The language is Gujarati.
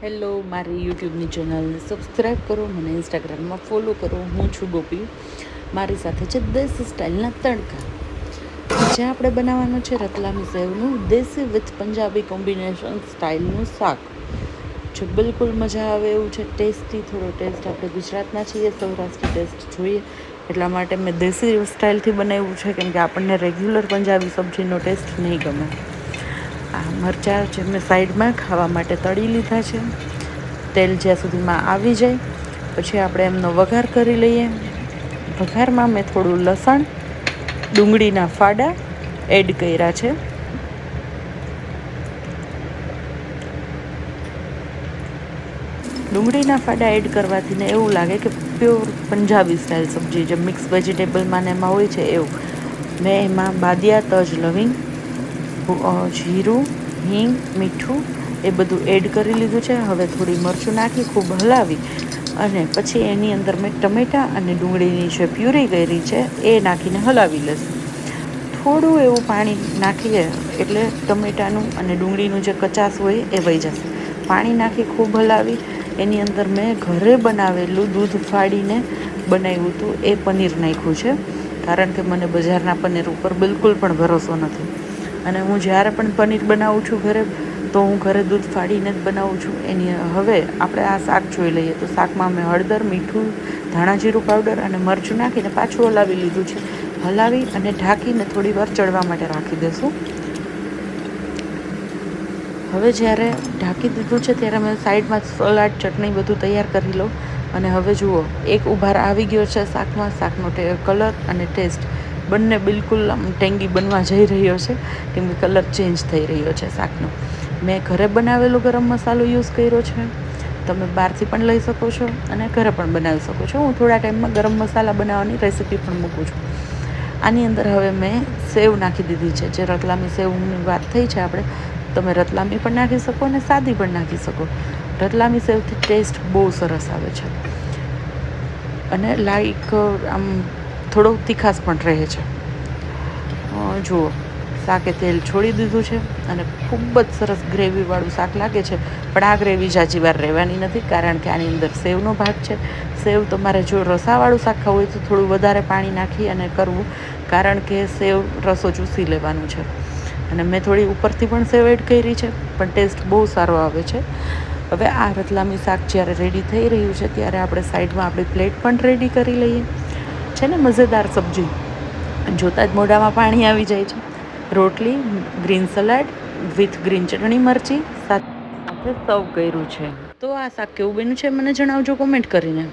હેલો, મારી યુટ્યુબની ચેનલને સબસ્ક્રાઈબ કરો, મને ઇન્સ્ટાગ્રામમાં ફોલો કરો. હું છું ગોપી. મારી સાથે છે દેશી સ્ટાઇલના તડકા. આજે આપણે બનાવવાનું છે રતલામી સેવનું દેશી વિથ પંજાબી કોમ્બિનેશન સ્ટાઇલનું શાક. જો બિલકુલ મજા આવે એવું છે, ટેસ્ટી. થોડો ટેસ્ટ આપણે ગુજરાતના છીએ, સૌરાષ્ટ્રી ટેસ્ટ જોઈએ, એટલા માટે મેં દેશી સ્ટાઇલથી બનાવ્યું છે, કેમ કે આપણને રેગ્યુલર પંજાબી સબ્જીનો ટેસ્ટ નહીં ગમે. આ મરચાં જે મેં સાઈડમાં ખાવા માટે તળી લીધા છે. તેલ જ્યાં સુધીમાં આવી જાય પછી આપણે એમનો વઘાર કરી લઈએ. વઘારમાં મેં થોડું લસણ, ડુંગળીના ફાડા એડ કર્યા છે. ડુંગળીના ફાડા એડ કરવાથી ને એવું લાગે કે પ્યોર પંજાબી સ્ટાઇલ સબ્જી જે મિક્સ વેજીટેબલમાં ને એમાં હોય છે એવું. મેં એમાં બાદિયા, તજ, લવિંગ, જીરું, હિંગ, મીઠું એ બધું એડ કરી લીધું છે. હવે થોડી મરચું નાખી ખૂબ હલાવી અને પછી એની અંદર મેં ટમેટાં અને ડુંગળીની જે પ્યુરી કરી છે એ નાખીને હલાવી લઈશું. થોડું એવું પાણી નાખીએ એટલે ટમેટાનું અને ડુંગળીનું જે કચાશ હોય એ વહી જશે. પાણી નાખી ખૂબ હલાવી એની અંદર મેં ઘરે બનાવેલું દૂધ ફાડીને બનાવ્યું હતું એ પનીર નાખ્યું છે, કારણ કે મને બજારના પનીર ઉપર બિલકુલ પણ ભરોસો નથી. અને હું જ્યારે પણ પનીર બનાવું છું ઘરે, તો હું ઘરે દૂધ ફાડીને જ બનાવું છું. હવે આપણે આ શાક જોઈ લઈએ. તો શાકમાં મેં હળદર, મીઠું, ધાણા જીરું પાવડર અને મરચું નાખીને પાછું હલાવી લીધું છે. હલાવી અને ઢાંકીને થોડી વાર ચડવા માટે રાખી દઈશું. હવે જ્યારે ઢાંકી દીધું છે ત્યારે મેં સાઈડમાં સલાડ, ચટણી બધું તૈયાર કરી લઉં. અને હવે જુઓ, એક ઉભાર આવી ગયો છે શાકમાં. શાકનો કલર અને ટેસ્ટ બંને બિલકુલ ટેંગી બનવા જઈ રહ્યો છે, કેમ કે કલર ચેન્જ થઈ રહ્યો છે શાકનો. મેં ઘરે બનાવેલો ગરમ મસાલો યુઝ કર્યો છે. તમે બહારથી પણ લઈ શકો છો અને ઘરે પણ બનાવી શકો છો. હું થોડા ટાઈમમાં ગરમ મસાલા બનાવવાની રેસીપી પણ મૂકું છું. આની અંદર હવે મેં સેવ નાખી દીધી છે. જે રતલામી સેવની વાત થઈ છે આપણે, તમે રતલામી પણ નાખી શકો અને સાદી પણ નાખી શકો. રતલામી સેવથી ટેસ્ટ બહુ સરસ આવે છે અને લાઈક આમ થોડો તીખાશ પણ રહે છે. જુઓ, શાકે તેલ છોડી દીધું છે અને ખૂબ જ સરસ ગ્રેવીવાળું શાક લાગે છે. પણ આ ગ્રેવી જાજી વાર રહેવાની નથી, કારણ કે આની અંદર સેવનો ભાગ છે. સેવ તમારે જો રસાવાળું શાક ખાવું હોય તો થોડું વધારે પાણી નાખી અને કરવું, કારણ કે સેવ રસો ચૂસી લેવાનું છે. અને મેં થોડી ઉપરથી પણ સેવ એડ કરી છે, પણ ટેસ્ટ બહુ સારો આવે છે. હવે આ રતલામી શાક જ્યારે રેડી થઈ રહ્યું છે ત્યારે આપણે સાઈડમાં આપણી પ્લેટ પણ રેડી કરી લઈએ. છે ને મઝેદાર સબ્જી, જોતાં જ મોઢામાં પાણી આવી જાય છે. રોટલી, ગ્રીન સલાડ વિથ ગ્રીન ચટણી, મરચી સાથે સર્વ કર્યું છે. તો આ શાક કેવું બન્યું છે મને જણાવજો કોમેન્ટ કરીને.